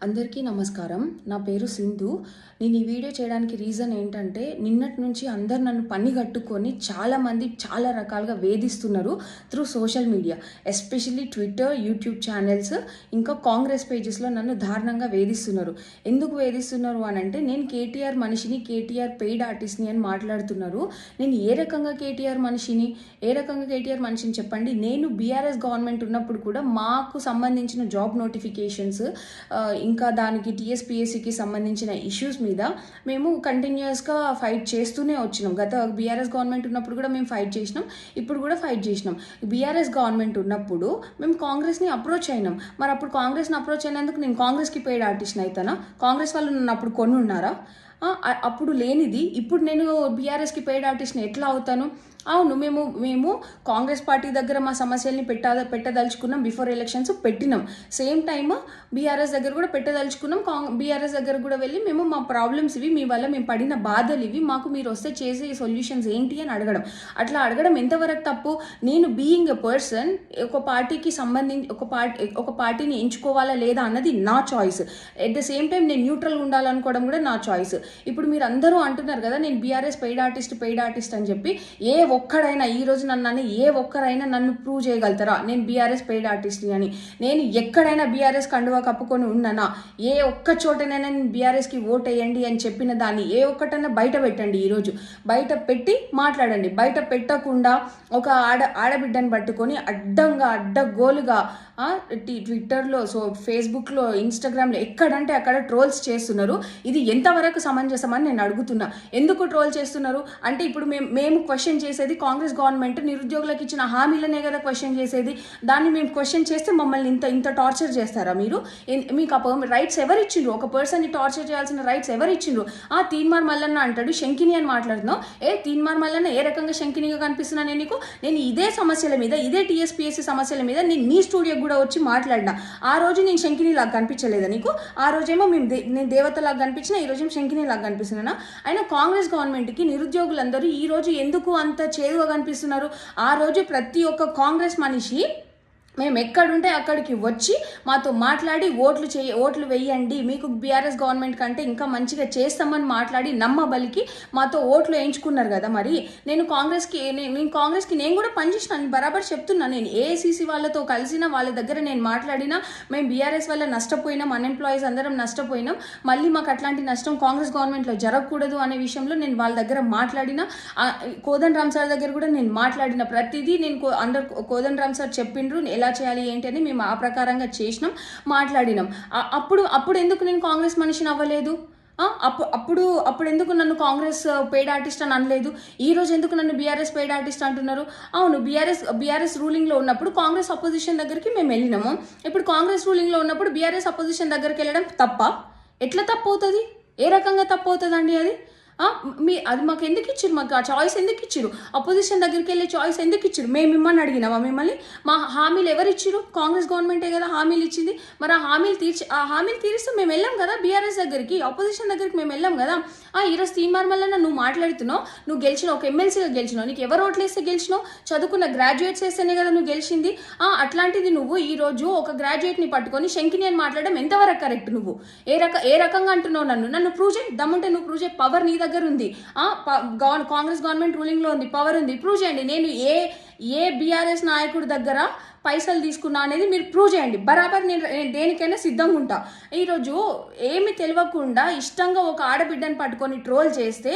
అందరికీ నమస్కారం. నా పేరు సింధు. నేను ఈ వీడియో చేయడానికి రీజన్ ఏంటంటే, నిన్నటి నుంచి అందరు నన్ను పని కట్టుకొని చాలామంది చాలా రకాలుగా వేధిస్తున్నారు through social media. Especially Twitter, YouTube channels, ఇంకా కాంగ్రెస్ పేజెస్లో నన్ను దారుణంగా వేధిస్తున్నారు. ఎందుకు వేధిస్తున్నారు అని అంటే, నేను కేటీఆర్ మనిషిని, కేటీఆర్ పెయిడ్ ఆర్టిస్ట్ని అని మాట్లాడుతున్నారు. నేను ఏ రకంగా కేటీఆర్ మనిషిని చెప్పండి. నేను బీఆర్ఎస్ గవర్నమెంట్ ఉన్నప్పుడు కూడా మాకు సంబంధించిన జాబ్ నోటిఫికేషన్స్, ఇంకా దానికి టీఎస్పీఎస్సీకి సంబంధించిన ఇష్యూస్ మీద మేము కంటిన్యూస్గా ఫైట్ చేస్తూనే వచ్చినాం. గత బీఆర్ఎస్ గవర్నమెంట్ ఉన్నప్పుడు కూడా మేము ఫైట్ చేసినాం, ఇప్పుడు కూడా ఫైట్ చేసినాం. బీఆర్ఎస్ గవర్నమెంట్ ఉన్నప్పుడు మేము కాంగ్రెస్ని అప్రోచ్ అయినాం. మరి అప్పుడు కాంగ్రెస్ని అప్రోచ్ అయినందుకు నేను కాంగ్రెస్కి పెయిడ్ ఆర్టిస్ట్ని అవుతానా? కాంగ్రెస్ వాళ్ళు నన్ను అప్పుడు కొని ఉన్నారా? అప్పుడు లేనిది ఇప్పుడు నేను బీఆర్ఎస్కి పెయిడ్ ఆర్టిస్ట్ని ఎట్లా అవుతాను? అవును, మేము కాంగ్రెస్ పార్టీ దగ్గర మా సమస్యల్ని పెట్టదలుచుకున్నాం. బిఫోర్ ఎలక్షన్స్ పెట్టినాం. సేమ్ టైమ్ బీఆర్ఎస్ దగ్గర కూడా పెట్టదలుచుకున్నాం. బీఆర్ఎస్ దగ్గర కూడా వెళ్ళి మేము మా ప్రాబ్లమ్స్ ఇవి, మీ వల్ల మేము పడిన బాధలు ఇవి, మాకు మీరు వస్తే చేసే సొల్యూషన్స్ ఏంటి అని అడగడం. అట్లా అడగడం ఎంతవరకు తప్పు? నేను బీయింగ్ ఎ పర్సన్ ఒక పార్టీకి సంబంధించి ఒక పార్టీని ఎంచుకోవాలా లేదా అన్నది నా choice. At the same time నేను న్యూట్రల్గా ఉండాలనుకోవడం కూడా నా చాయిస్. ఇప్పుడు మీరు అందరూ అంటున్నారు కదా, నేను బీఆర్ఎస్ పెయిడ్ ఆర్టిస్ట్ అని చెప్పి. ఒక్కడైనా ఈ రోజు ఒక్కరైనా నన్ను ప్రూవ్ చేయగలుగుతారా నేను బీఆర్ఎస్ పెయిడ్ ఆర్టిస్ట్ని అని? నేను ఎక్కడైనా బీఆర్ఎస్ కండువా కప్పుకొని ఉన్నానా? ఏ ఒక్క చోటనైనా నేను బీఆర్ఎస్కి ఓట్ వేయండి అని చెప్పిన దాన్ని ఏ ఒక్కటైనా బయట పెట్టండి. ఈరోజు బయట పెట్టి మాట్లాడండి. బయట పెట్టకుండా ఒక ఆడబిడ్డని పట్టుకొని అడ్డగోలుగా ట్విట్టర్లో, ఫేస్బుక్లో, ఇన్స్టాగ్రామ్లో ఎక్కడంటే అక్కడ ట్రోల్స్ చేస్తున్నారు. ఇది ఎంతవరకు సమంజసమని నేను అడుగుతున్నా. ఎందుకు ట్రోల్ చేస్తున్నారు అంటే, ఇప్పుడు మేము క్వశ్చన్ చేసేది కాంగ్రెస్ గవర్నమెంట్ నిరుద్యోగులకు ఇచ్చిన హామీలనే కదా క్వశ్చన్ చేసేది. దాన్ని మేము క్వశ్చన్ చేస్తే మమ్మల్ని ఇంత టార్చర్ చేస్తారా మీరు? మీకు రైట్స్ ఎవరు ఇచ్చిండ్రు? ఒక పర్సన్ని టార్చర్ చేయాల్సిన రైట్స్ ఎవరు ఇచ్చిండ్రు? తీన్మార్ మల్లన్న అంటాడు శంకిని అని మాట్లాడుతున్నావు. తీన్మార్ మల్లన్న ఏ రకంగా శంకినిగా కనిపిస్తున్నా? నేను ఇదే సమస్యల మీద, ఇదే టీఎస్పీఎస్సీ సమస్యల మీద నేను మీ స్టూడియోకి కూడా వచ్చి మాట్లాడినా. ఆ రోజు నేను శంకిని లాగా కనిపించలేదా నీకు? ఆ రోజేమో నేను దేవతలాగా కనిపించినా, ఈ రోజు శంకిని లాగా కనిపిస్తున్నానా? అయినా కాంగ్రెస్ గవర్నమెంట్కి నిరుద్యోగులందరూ ఈ రోజు ఎందుకు అంత చేదుగా కనిపిస్తున్నారు? ఆ రోజు ప్రతి ఒక్క కాంగ్రెస్ మనిషి మేము ఎక్కడుంటే అక్కడికి వచ్చి మాతో మాట్లాడి ఓట్లు వేయండి, మీకు బీఆర్ఎస్ గవర్నమెంట్ కంటే ఇంకా మంచిగా చేస్తామని మాట్లాడి నమ్మబలికి మాతో ఓట్లు వేయించుకున్నారు కదా. మరి నేను కాంగ్రెస్కి నేను కూడా పనిచేసినాను, బరాబర్ చెప్తున్నా. నేను ఏఐసీసీ వాళ్ళతో కలిసిన వాళ్ళ దగ్గర నేను మాట్లాడినా, మేము బీఆర్ఎస్ వల్ల నష్టపోయినాం, అన్ఎంప్లాయీస్ అందరం నష్టపోయినాం, మళ్ళీ మాకు అట్లాంటి నష్టం కాంగ్రెస్ గవర్నమెంట్లో జరగకూడదు అనే విషయంలో నేను వాళ్ళ దగ్గర మాట్లాడిన. కోదండ రామ్ సార్ దగ్గర కూడా నేను మాట్లాడిన. ప్రతిదీ నేను కోదండ రామ్ సార్ చెప్పిండ్రు ఎలా చేయాలి ఏంటి అని. మేము ఆ ప్రకారంగా చేసినాం, మాట్లాడినాం. అప్పుడు ఎందుకు నేను కాంగ్రెస్ మనిషిని అవ్వలేదు? అప్పుడు ఎందుకు నన్ను కాంగ్రెస్ పెయిడ్ ఆర్టిస్ట్ అని అనలేదు? ఈ రోజు ఎందుకు నన్ను బీఆర్ఎస్ పెయిడ్ ఆర్టిస్ట్ అంటున్నారు? అవును, బీఆర్ఎస్ రూలింగ్లో ఉన్నప్పుడు కాంగ్రెస్ అపోజిషన్ దగ్గరికి మేము వెళ్ళినాము. ఇప్పుడు కాంగ్రెస్ రూలింగ్లో ఉన్నప్పుడు బీఆర్ఎస్ అపోజిషన్ దగ్గరికి వెళ్ళడం తప్ప? ఎట్లా తప్పు అవుతుంది? ఏ రకంగా తప్పు అవుతుందండి అది? అది మాకు ఎందుకు ఇచ్చారు? మాకు ఆ చాయిస్ ఎందుకు ఇచ్చారు? అపోజిషన్ దగ్గరికి వెళ్ళే చాయిస్ ఎందుకు ఇచ్చారు? మేము మిమ్మల్ని అడిగినామా? మిమ్మల్ని మా హామీలు ఎవరు ఇచ్చారు? కాంగ్రెస్ గవర్నమెంటే కదా హామీలు ఇచ్చింది. మరి ఆ హామీలు తీరిస్తే మేము వెళ్ళాం కదా బీఆర్ఎస్ దగ్గరికి, అపోజిషన్ దగ్గరికి మేము వెళ్ళాం కదా. ఈరోజు తీన్మార్ మల్లన్న నువ్వు మాట్లాడుతున్నావు, నువ్వు గెలిచినావు, ఒక ఎమ్మెల్సీగా గెలిచినావు, నీకు ఎవరు ఓట్లు వేస్తే గెలిచినావు? చదువుకున్న గ్రాడ్యుయేట్స్ వేస్తేనే కదా నువ్వు గెలిచింది. అట్లాంటిది నువ్వు ఈరోజు ఒక గ్రాడ్యుయేట్ని పట్టుకొని శంకిని అని మాట్లాడడం ఎంతవరకు కరెక్ట్? నువ్వు ఏ రకంగా అంటున్నావు? నన్ను ప్రూవ్ చేయి, దమ్ముంటే నువ్వు ప్రూవ్ చేయి. పవర్ నీ దగ్గర ఉంది, కాంగ్రెస్ గవర్నమెంట్ రూలింగ్ లో ఉంది, పవర్ ఉంది, ప్రూవ్ చేయండి. నేను ఏ బీఆర్ఎస్ నాయకుడి దగ్గర పైసలు తీసుకున్నా అనేది మీరు ప్రూవ్ చేయండి. బరాబర్ నేను దేనికైనా సిద్ధంగా ఉంటా. ఈరోజు ఏమి తెలియకుండా ఇష్టంగా ఒక ఆడబిడ్డని పట్టుకొని ట్రోల్ చేస్తే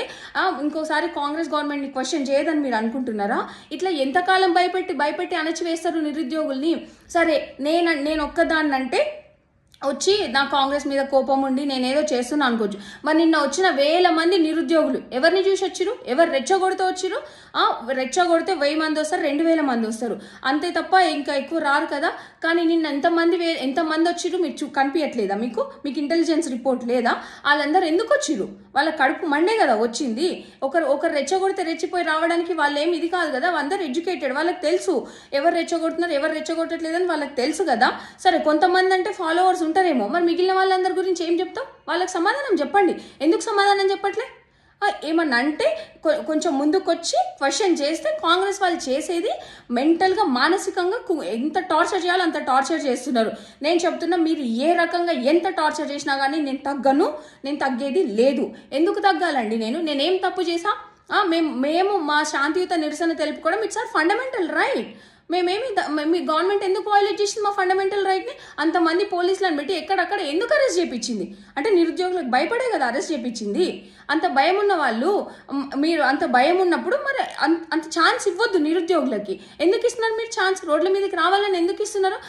ఇంకోసారి కాంగ్రెస్ గవర్నమెంట్ని క్వశ్చన్ చేయదని మీరు అనుకుంటున్నారా? ఇట్లా ఎంతకాలం భయపెట్టి అణచివేస్తారు నిరుద్యోగుల్ని? సరే, నేను ఒక్కదాన్నంటే వచ్చి నా కాంగ్రెస్ మీద కోపం ఉండి నేనేదో చేస్తున్నా అనుకోవచ్చు. మరి నిన్న వచ్చిన 1000 మంది నిరుద్యోగులు ఎవరిని చూసి వచ్చిరు? ఎవరు రెచ్చగొడితే వచ్చిరు? రెచ్చగొడితే 1000 మంది వస్తారు, 2000 మంది వస్తారు, అంతే తప్ప ఇంకా ఎక్కువ రారు కదా. కానీ నిన్న ఎంతమంది వచ్చిరు మీరు కనిపించట్లేదా? మీకు ఇంటెలిజెన్స్ రిపోర్ట్ లేదా? వాళ్ళందరూ ఎందుకు వచ్చిరు? వాళ్ళ కడుపు మండే కదా వచ్చింది. ఒకరు రెచ్చగొడితే రెచ్చిపోయి రావడానికి వాళ్ళు ఏమి ఇది కాదు కదా. అందరూ ఎడ్యుకేటెడ్, వాళ్ళకి తెలుసు ఎవరు రెచ్చగొడుతున్నారు, ఎవరు రెచ్చగొట్టట్లేదని వాళ్ళకి తెలుసు కదా. సరే, కొంతమంది అంటే ఫాలోవర్స్ ఉంటారేమో, మరి మిగిలిన వాళ్ళందరి గురించి ఏం చెప్తాం? వాళ్ళకి సమాధానం చెప్పండి. ఎందుకు సమాధానం చెప్పట్లే? ఏమన్నా అంటే కొంచెం ముందుకొచ్చి క్వశ్చన్ చేస్తే కాంగ్రెస్ వాళ్ళు చేసేది మెంటల్గా మానసికంగా ఎంత టార్చర్ చేయాలో అంత టార్చర్ చేస్తున్నారు. నేను చెప్తున్నా, మీరు ఏ రకంగా ఎంత టార్చర్ చేసినా కానీ నేను తగ్గేది లేదు. ఎందుకు తగ్గాలండి? నేనేం తప్పు చేసా? మేము మా శాంతియుత నిరసన తెలుపుకోవడం ఇట్స్ ఆర్ ఫండమెంటల్ రైట్. మీ గవర్నమెంట్ ఎందుకు వైలేట్ చేసింది మా ఫండమెంటల్ రైట్ని? అంతమంది పోలీసులను పెట్టి ఎక్కడక్కడ ఎందుకు అరెస్ట్ చేయించింది? అంటే నిరుద్యోగులకు భయపడే కదా అరెస్ట్ చేయించింది. అంత భయం ఉన్న వాళ్ళు, మీరు అంత భయం ఉన్నప్పుడు మరి అంత ఛాన్స్ ఇవ్వద్దు నిరుద్యోగులకి. ఎందుకు ఇస్తున్నారు మీరు ఛాన్స్? రోడ్ల మీదకి రావాలని ఎందుకు ఇస్తున్నారు?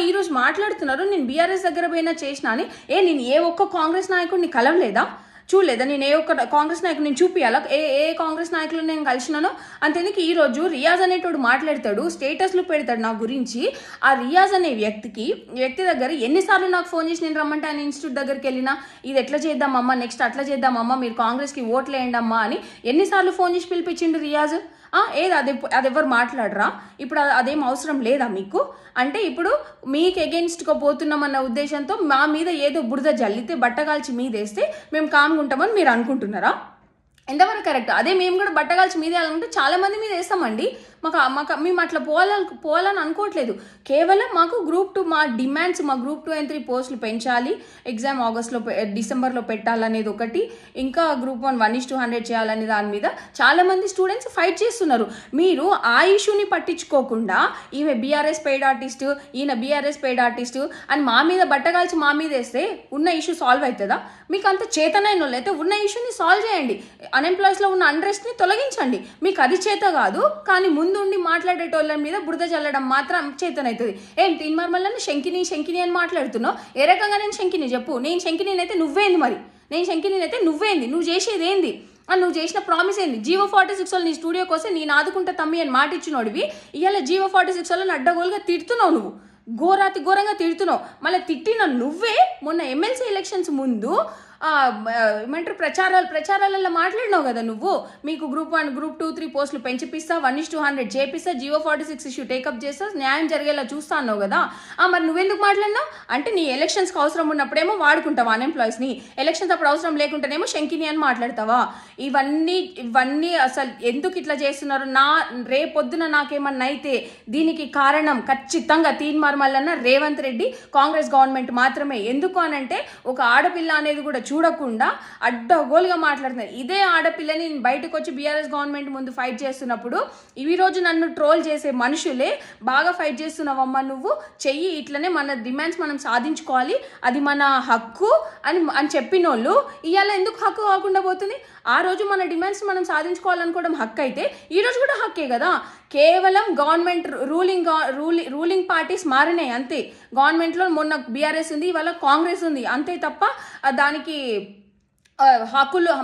ఈరోజు మాట్లాడుతున్నారు నేను బీఆర్ఎస్ దగ్గర పోయినా చేసినా అని. నేను ఏ ఒక్క కాంగ్రెస్ నాయకుడిని కలవలేదా? చూడలేదా? నేను ఏ ఒక్క కాంగ్రెస్ నాయకుడు నేను చూపియాలా ఏ కాంగ్రెస్ నాయకులు నేను కలిసినానో? అంతేందుకు ఈరోజు రియాజ్ అనేటోడు మాట్లాడతాడు, స్టేటస్లు పెడతాడు నా గురించి. ఆ రియాజ్ అనే వ్యక్తి దగ్గర ఎన్నిసార్లు నాకు ఫోన్ చేసి నేను రమ్మంటే ఆయన ఇన్స్టిట్యూట్ దగ్గరికి వెళ్ళినా, ఇది ఎట్లా చేద్దామమ్మా, నెక్స్ట్ అట్లా చేద్దామమ్మా, మీరు కాంగ్రెస్కి ఓట్లు వేయండి అమ్మా అని ఎన్నిసార్లు ఫోన్ చేసి పిలిపించిండు రియాజ్. అది ఎవరు మాట్లాడరా? ఇప్పుడు అదేం అవసరం లేదా మీకు? అంటే ఇప్పుడు మీకు ఎగెన్స్ట్గా పోతున్నామన్న ఉద్దేశంతో మా మీద ఏదో బురద జల్లితే బట్టగాల్చి మీదేస్తే మేము కామ్గా ఉంటామని మీరు అనుకుంటున్నారా? ఎంతవరకు కరెక్ట్? అదే మేము కూడా బట్టగాల్చి మీద వేయాలనుకుంటే చాలా మంది మీద వేస్తామండి. మేము అట్లా పోవాలని అనుకోవట్లేదు. కేవలం మాకు గ్రూప్ 2 మా డిమాండ్స్, మా గ్రూప్ 2 and 3 పోస్టులు పెంచాలి, ఎగ్జామ్ డిసెంబర్లో పెట్టాలనేది ఒకటి, ఇంకా గ్రూప్ 1 1:100 చేయాలనే దాని మీద చాలామంది స్టూడెంట్స్ ఫైట్ చేస్తున్నారు. మీరు ఆ ఇష్యూని పట్టించుకోకుండా ఈమె బీఆర్ఎస్ పెయిడ్ ఆర్టిస్టు, ఈయన బీఆర్ఎస్ పెయిడ్ ఆర్టిస్టు అని మా మీద బట్టగాల్చి మా మీద వేస్తే ఉన్న ఇష్యూ సాల్వ్ అవుతుందా? మీకు అంత చేతనైన వాళ్ళు అయితే ఉన్న ఇష్యూని సాల్వ్ చేయండి. అన్ఎంప్లాయ్స్లో ఉన్న అన్రెస్ట్ని తొలగించండి. మీకు అది చేత కాదు, కానీ ముందుండి మాట్లాడేటోళ్ళ మీద బురద చల్లడం మాత్రం చేతనవుతుంది. ఏం తీన్మార్మల్ని శంకిని అని మాట్లాడుతున్నావు? ఏ రకంగా నేను శంకిని చెప్పు? నేను శంకిని అయితే నువ్వేంది? మరి నేను శంకిని అయితే నువ్వేంది? నువ్వు చేసేది ఏంది? నువ్వు చేసిన ప్రామిస్ ఏంది? జీవో 46 వాళ్ళు నీ స్టూడియోకి వస్తే నేను ఆదుకుంటా తమ్మి అని మాట ఇచ్చినోడివి, ఇవాళ జీవో 46 వాళ్ళని అడ్డగోలుగా తిడుతున్నావు. నువ్వు ఘోరంగా తిడుతున్నావు. మళ్ళీ తిట్టిన నువ్వే మొన్న ఎమ్మెల్సీ ఎలక్షన్స్ ముందు ఏమంటారు ప్రచారాలలో మాట్లాడినావు కదా నువ్వు. మీకు గ్రూప్ 1 గ్రూప్ 2 3 పోస్టులు పెంచిపిస్తా, 1:100 చేపిస్తా, జీవో 46 ఇష్యూ టేకప్ చేస్తా, న్యాయం జరిగేలా చూస్తా అన్నావు కదా. మరి నువ్వెందుకు మాట్లాడినావు? అంటే నీ ఎలక్షన్స్కి అవసరం ఉన్నప్పుడేమో వాడుకుంటావా అన్ఎంప్లాయీస్ని, ఎలక్షన్స్ అప్పుడు అవసరం లేకుంటేనేమో శంకిని అని మాట్లాడతావా? ఇవన్నీ అసలు ఎందుకు ఇట్లా చేస్తున్నారు? రేపొద్దున నాకేమన్నా అయితే దీనికి కారణం ఖచ్చితంగా తీన్మార్మల్లన్న రేవంత్ రెడ్డి, కాంగ్రెస్ గవర్నమెంట్ మాత్రమే. ఎందుకు అనంటే ఒక ఆడపిల్ల అనేది కూడా చూడకుండా అడ్డగోలుగా మాట్లాడుతున్నారు. ఇదే ఆడపిల్లని బయటకు వచ్చి బీఆర్ఎస్ గవర్నమెంట్ ముందు ఫైట్ చేస్తున్నప్పుడు ఈ రోజు నన్ను ట్రోల్ చేసే మనుషులే బాగా ఫైట్ చేస్తున్నావమ్మా నువ్వు చెయ్యి, ఇట్లనే మన డిమాండ్స్ మనం సాధించుకోవాలి, అది మన హక్కు అని చెప్పినోళ్ళు ఇవాళ ఎందుకు హక్కు కాకుండా పోతుంది? ఆ రోజు మన డిమాండ్స్ మనం సాధించుకోవాలనుకోవడం హక్కు అయితే ఈ రోజు కూడా హక్కే కదా. కేవలం గవర్నమెంట్ రూలింగ్ పార్టీస్ మారినాయి అంతే. గవర్నమెంట్లో మొన్న బీఆర్ఎస్ ఉంది, ఇవాళ కాంగ్రెస్ ఉంది అంతే తప్ప దానికి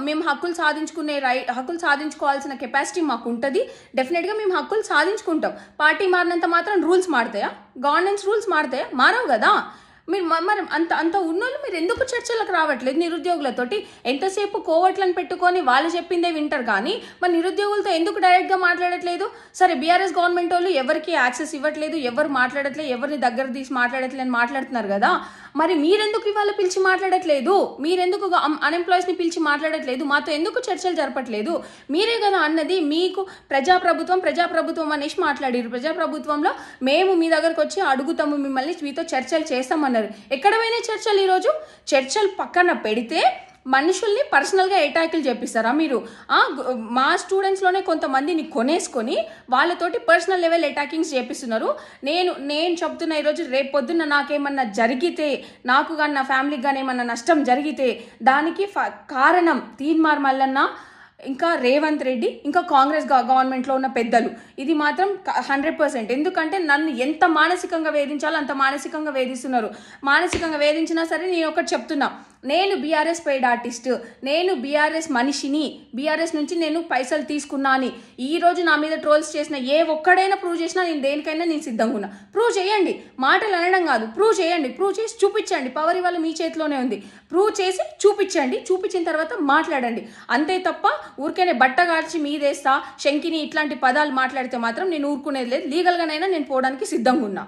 మేము హక్కులు సాధించుకోవాల్సిన కెపాసిటీ మాకు ఉంటుంది. డెఫినెట్గా మేము హక్కులు సాధించుకుంటాం. పార్టీ మారినంత మాత్రం రూల్స్ మారుతాయా? గవర్నెన్స్ రూల్స్ మారుతాయా? మారవు కదా. మీరు మరి అంత ఉన్నోళ్ళు మీరు ఎందుకు చర్చలకు రావట్లేదు నిరుద్యోగులతోటి? ఎంతసేపు కోవట్లను పెట్టుకొని వాళ్ళు చెప్పిందే వింటారు కానీ మరి నిరుద్యోగులతో ఎందుకు డైరెక్ట్గా మాట్లాడట్లేదు? సరే బీఆర్ఎస్ గవర్నమెంట్ వాళ్ళు ఎవరికి యాక్సెస్ ఇవ్వట్లేదు, ఎవరు మాట్లాడట్లేదు, ఎవరిని దగ్గర తీసి మాట్లాడట్లేదు అని మాట్లాడుతున్నారు కదా. మరి మీరెందుకు ఇవాళ పిలిచి మాట్లాడట్లేదు? మీరెందుకు అన్ఎంప్లాయీస్ని పిలిచి మాట్లాడట్లేదు? మాతో ఎందుకు చర్చలు జరపట్లేదు? మీరే కదా అన్నది మీకు ప్రజాప్రభుత్వం అనేసి మాట్లాడారు. ప్రజాప్రభుత్వంలో మేము మీ దగ్గరకు వచ్చి అడుగుతాము, మిమ్మల్ని మీతో చర్చలు చేస్తామన్నారు. ఎక్కడ పోయినా చర్చలు? ఈరోజు చర్చలు పక్కన పెడితే మనుషుల్ని పర్సనల్గా అటాకులు చేపిస్తారా మీరు? మా స్టూడెంట్స్లోనే కొంతమందిని కొనేసుకొని వాళ్ళతోటి పర్సనల్ లెవెల్ అటాకింగ్స్ చేపిస్తున్నారు. నేను చెప్తున్నా, ఈరోజు రేపు పొద్దున్న నాకేమన్నా జరిగితే, నాకు కానీ నా ఫ్యామిలీకి కానీ ఏమన్నా నష్టం జరిగితే దానికి కారణం తీన్మార్ మల్లన్న, ఇంకా రేవంత్ రెడ్డి, ఇంకా కాంగ్రెస్ గవర్నమెంట్లో ఉన్న పెద్దలు. ఇది మాత్రం 100%. ఎందుకంటే నన్ను ఎంత మానసికంగా వేధించాలో అంత మానసికంగా వేధిస్తున్నారు. మానసికంగా వేధించినా సరే నేను ఒకటి చెప్తున్నా, నేను బీఆర్ఎస్ పెయిడ్ ఆర్టిస్ట్, నేను బీఆర్ఎస్ మనిషిని, బీఆర్ఎస్ నుంచి నేను పైసలు తీసుకున్నా అని ఈరోజు నా మీద ట్రోల్స్ చేసిన ఏ ఒక్కడైనా ప్రూవ్ చేసినా నేను దేనికైనా నేను సిద్ధంగా ఉన్నా. ప్రూవ్ చేయండి, మాటలు అనడం కాదు, ప్రూవ్ చేయండి, ప్రూవ్ చేసి చూపించండి. పవర్ ఇవాళ మీ చేతిలోనే ఉంది. ప్రూవ్ చేసి చూపించండి, చూపించిన తర్వాత మాట్లాడండి. అంతే తప్ప ఊరికేనే బట్టగార్చి మీదేస్తా శంకిని ఇట్లాంటి పదాలు మాట్లాడితే మాత్రం నేను ఊరుకునేది లేదు. లీగల్గానైనా నేను పోవడానికి సిద్ధంగా ఉన్నా.